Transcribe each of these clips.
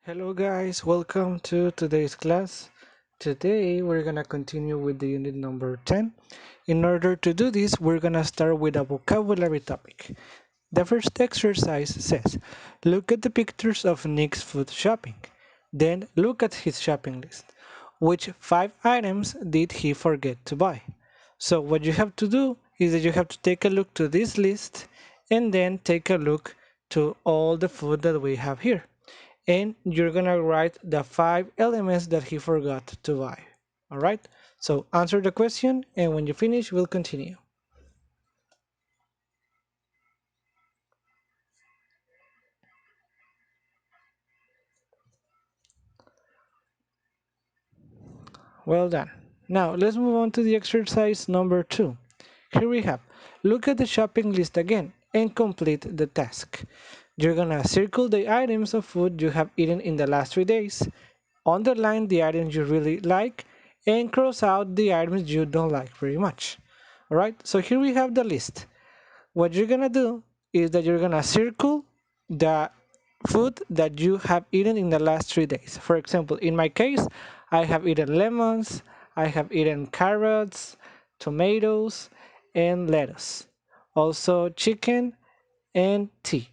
Hello guys, welcome to today's class. Today we're gonna continue with the unit number 10. In order to do this, we're gonna start with a vocabulary topic. The first exercise says, look at the pictures of Nick's food shopping. Then look at his shopping list. Which 5 items did he forget to buy? So what you have to do is that you have to take a look to this list and then take a look to all the food that we have here, and you're gonna write the 5 elements that he forgot to buy. All right, so answer the question, and when you finish we'll continue. Well done. Now let's move on to the exercise number 2. Here we have, look at the shopping list again and complete the task. You're gonna circle the items of food you have eaten in the last 3 days, underline the items you really like, and cross out the items you don't like very much. Alright, so here we have the list. What you're gonna do is that you're gonna circle the food that you have eaten in the last 3 days. For example, in my case, I have eaten lemons, I have eaten carrots, tomatoes, and lettuce. Also chicken and tea.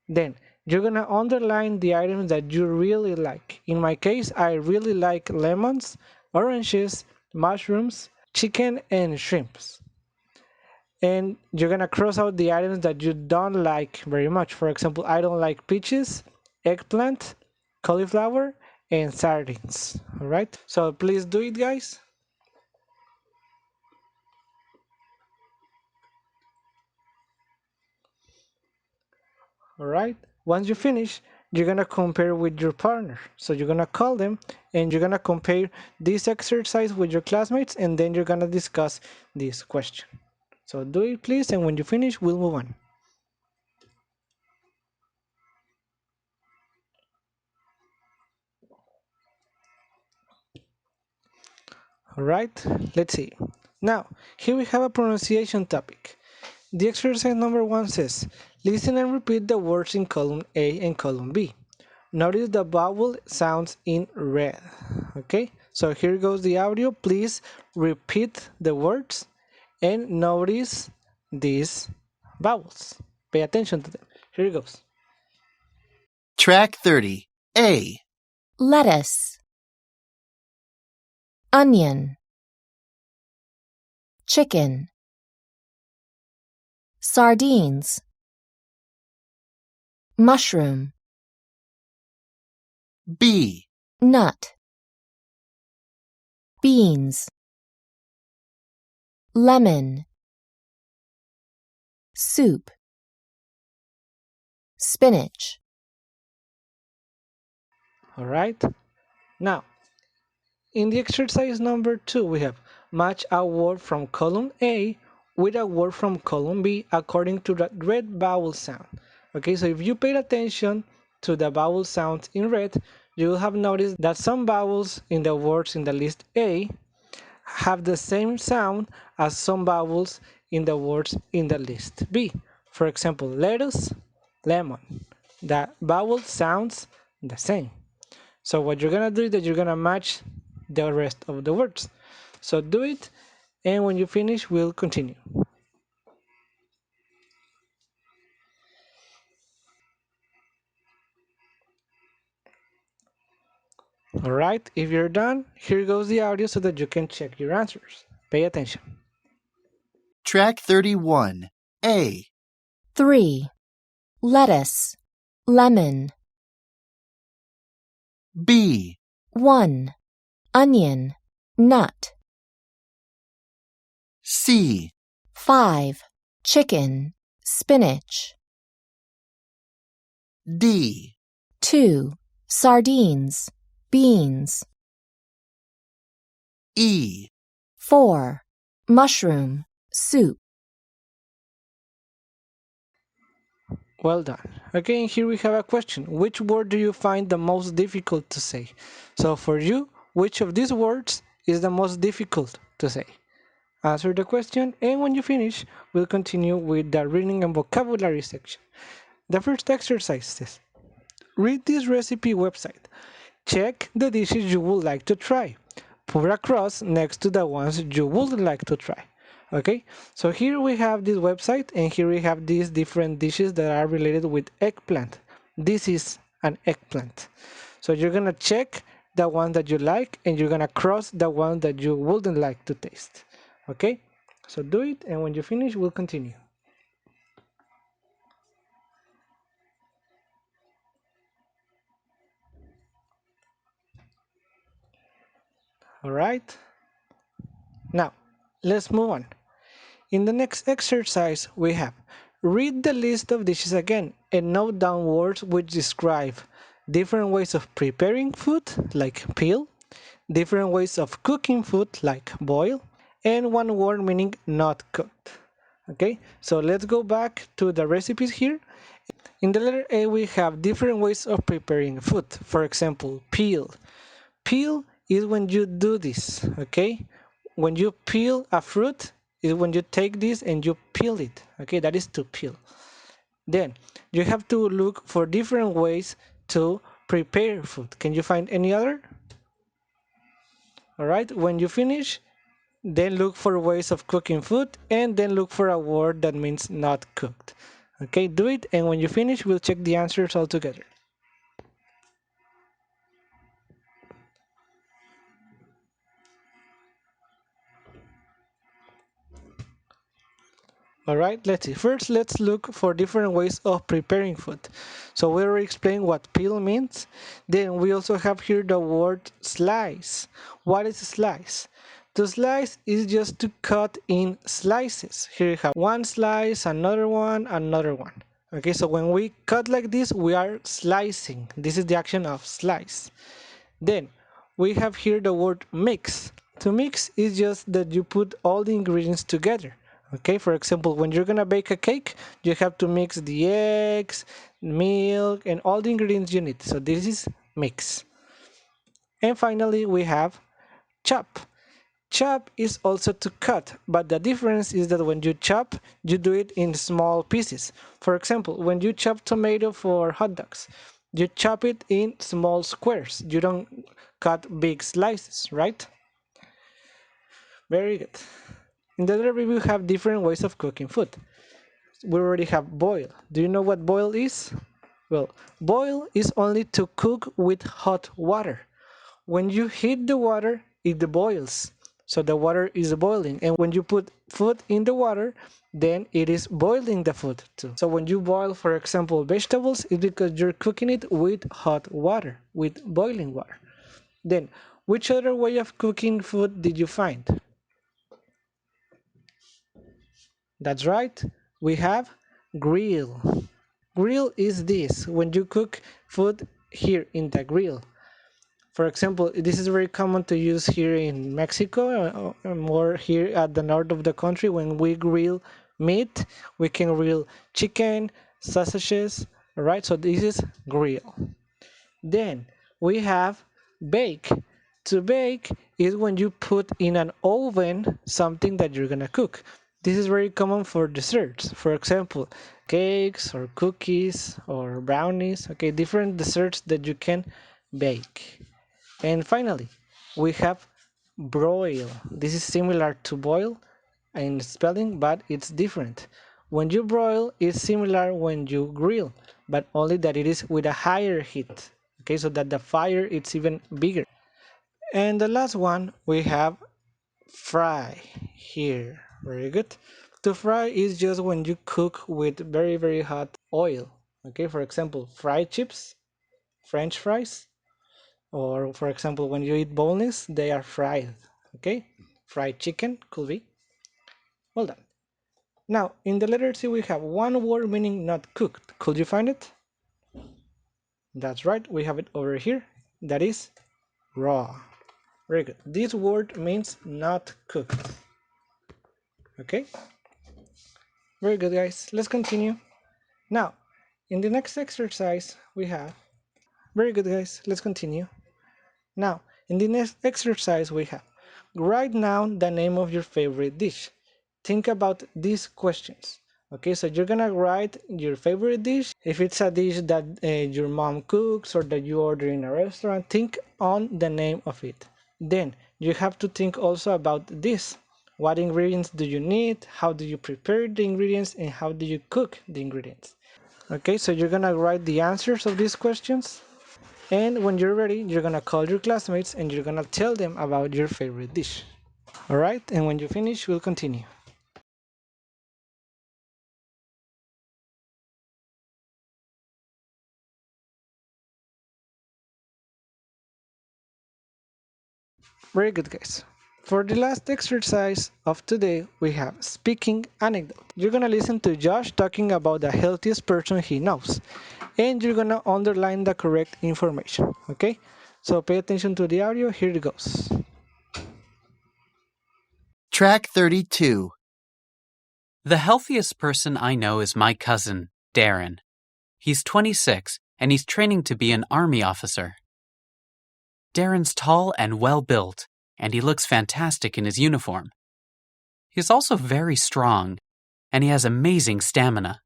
Then you're gonna underline the items that you really like. In my case, I really like lemons, oranges, mushrooms, chicken, and shrimps. And you're gonna cross out the items that you don't like very much. For example, I don't like peaches, eggplant, cauliflower, and sardines. All right, so please do it, guys. All right, once you finish, you're gonna compare with your partner. So you're gonna call them and you're gonna compare this exercise with your classmates, and then you're gonna discuss this question. So do it, please, and when you finish we'll move on. All right, let's see. Now here we have a pronunciation topic. The exercise number 1 says, listen and repeat the words in column A and column B. Notice the vowel sounds in red. Okay, so here goes the audio. Please repeat the words and notice these vowels. Pay attention to them. Here it goes. Track 30. A. lettuce, onion, chicken, sardines, mushroom, B. nut, beans, lemon, soup, spinach. All right. Now, in the exercise number 2, we have match a word from column A with a word from column B according to the red vowel sound. Okay, so if you paid attention to the vowel sounds in red, you will have noticed that some vowels in the words in the list A have the same sound as some vowels in the words in the list B. For example, lettuce, lemon. The vowel sounds the same. So what you're gonna do is that you're gonna match the rest of the words. So do it, and when you finish, we'll continue. All right, if you're done, here goes the audio so that you can check your answers. Pay attention. Track 31. A. 3. lettuce, lemon. B. 1. onion, nut. C. 5. chicken, spinach. D. 2. sardines, beans. E. 4. mushroom, soup. Well done. Again, here we have a question. Which word do you find the most difficult to say? So for you, which of these words is the most difficult to say? Answer the question, and when you finish, we'll continue with the reading and vocabulary section. The first exercise says, read this recipe website. Check the dishes you would like to try. Put a cross next to the ones you would like to try. Okay, so here we have this website, and here we have these different dishes that are related with eggplant. This is an eggplant. So you're gonna check the one that you like, and you're gonna cross the one that you wouldn't like to taste. Okay, so do it, and when you finish, we'll continue. All right, now let's move on. In the next exercise, we have read the list of dishes again and note down words which describe different ways of preparing food, like peel, different ways of cooking food, like boil, and one word meaning not cooked. Okay, so let's go back to the recipes here. In the letter A, we have different ways of preparing food. For example, peel. Peel is when you do this, okay? When you peel a fruit, is when you take this and you peel it, okay? That is to peel. Then you have to look for different ways to prepare food. Can you find any other? All right, when you finish, then look for ways of cooking food, and then look for a word that means not cooked. Okay, do it, and when you finish, we'll check the answers all together. Alright, let's see. First, let's look for different ways of preparing food. So we already explained what peel means. Then we also have here the word slice. What is slice? To slice is just to cut in slices. Here you have one slice, another one, another one. Okay, so when we cut like this, we are slicing. This is the action of slice. Then we have here the word mix. To mix is just that you put all the ingredients together. Okay, for example, when you're gonna bake a cake, you have to mix the eggs, milk, and all the ingredients you need. So this is mix. And finally, we have chop. Chop is also to cut, but the difference is that when you chop, you do it in small pieces. For example, when you chop tomato for hot dogs, you chop it in small squares. You don't cut big slices, right? Very good. In the other review, we have different ways of cooking food. We already have boil. Do you know what boil is? Well, boil is only to cook with hot water. When you heat the water, it boils. So the water is boiling. And when you put food in the water, then it is boiling the food too. So when you boil, for example, vegetables, it's because you're cooking it with hot water, with boiling water. Then, which other way of cooking food did you find? That's right, we have grill. Grill is this, when you cook food here in the grill. For example, this is very common to use here in Mexico, more here at the north of the country. When we grill meat, we can grill chicken, sausages, right? So this is grill. Then we have bake. To bake is when you put in an oven something that you're gonna cook. This is very common for desserts. For example, cakes or cookies or brownies. Okay, different desserts that you can bake. And finally, we have broil. This is similar to boil in spelling, but it's different. When you broil, it's similar when you grill, but only that it is with a higher heat. Okay, so that the fire it's even bigger. And the last one we have fry here. Very good. To fry is just when you cook with very hot oil. Okay, for example, fried chips, French fries, or for example, when you eat boneless, they are fried. Okay, fried chicken could be. Well done. Now, in the letter C, we have one word meaning not cooked. Could you find it? That's right, we have it over here. That is raw. Very good. This word means not cooked. Okay? Very good, guys. Let's continue. Now, in the next exercise, we have. Very good, guys. Let's continue. Now, in the next exercise, we have. Write down the name of your favorite dish. Think about these questions. Okay, so you're gonna write your favorite dish. If it's a dish that your mom cooks or that you order in a restaurant, think on the name of it. Then you have to think also about this. What ingredients do you need? How do you prepare the ingredients? And how do you cook the ingredients? Okay, so you're gonna write the answers of these questions. And when you're ready, you're gonna call your classmates and you're gonna tell them about your favorite dish. Alright, and when you finish, we'll continue. Very good, guys. For the last exercise of today, we have speaking anecdote. You're gonna listen to Josh talking about the healthiest person he knows, and you're gonna underline the correct information. Okay? So pay attention to the audio. Here it goes. Track 32. The healthiest person I know is my cousin, Darren. He's 26 and he's training to be an army officer. Darren's tall and well built, and he looks fantastic in his uniform. He's also very strong, and he has amazing stamina.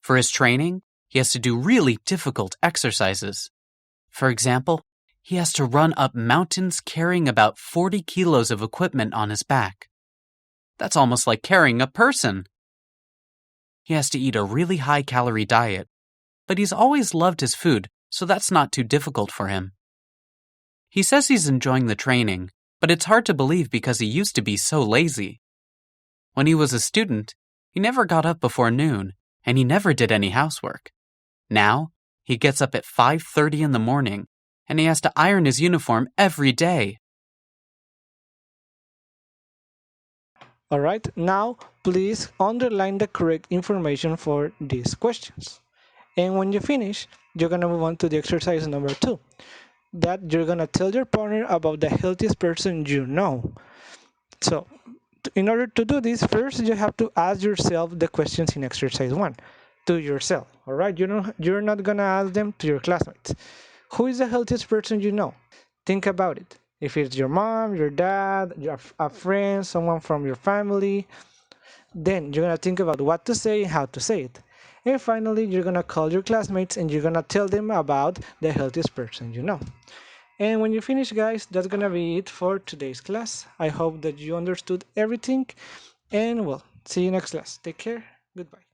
For his training, he has to do really difficult exercises. For example, he has to run up mountains carrying about 40 kilos of equipment on his back. That's almost like carrying a person. He has to eat a really high-calorie diet, but he's always loved his food, so that's not too difficult for him. He says he's enjoying the training, but it's hard to believe because he used to be so lazy. When he was a student, he never got up before noon, and he never did any housework. Now, he gets up at 5:30 in the morning, and he has to iron his uniform every day. Alright, now please underline the correct information for these questions. And when you finish, you're gonna move on to the exercise number 2. That you're gonna tell your partner about the healthiest person you know. So, in order to do this, first you have to ask yourself the questions in exercise 1 to yourself. All right, you're not gonna ask them to your classmates. Who is the healthiest person you know? Think about it. If it's your mom, your dad, a friend, someone from your family, then you're gonna think about what to say and how to say it. And finally, you're gonna call your classmates and you're gonna tell them about the healthiest person you know. And when you finish, guys, that's gonna be it for today's class. I hope that you understood everything. And well, see you next class. Take care. Goodbye.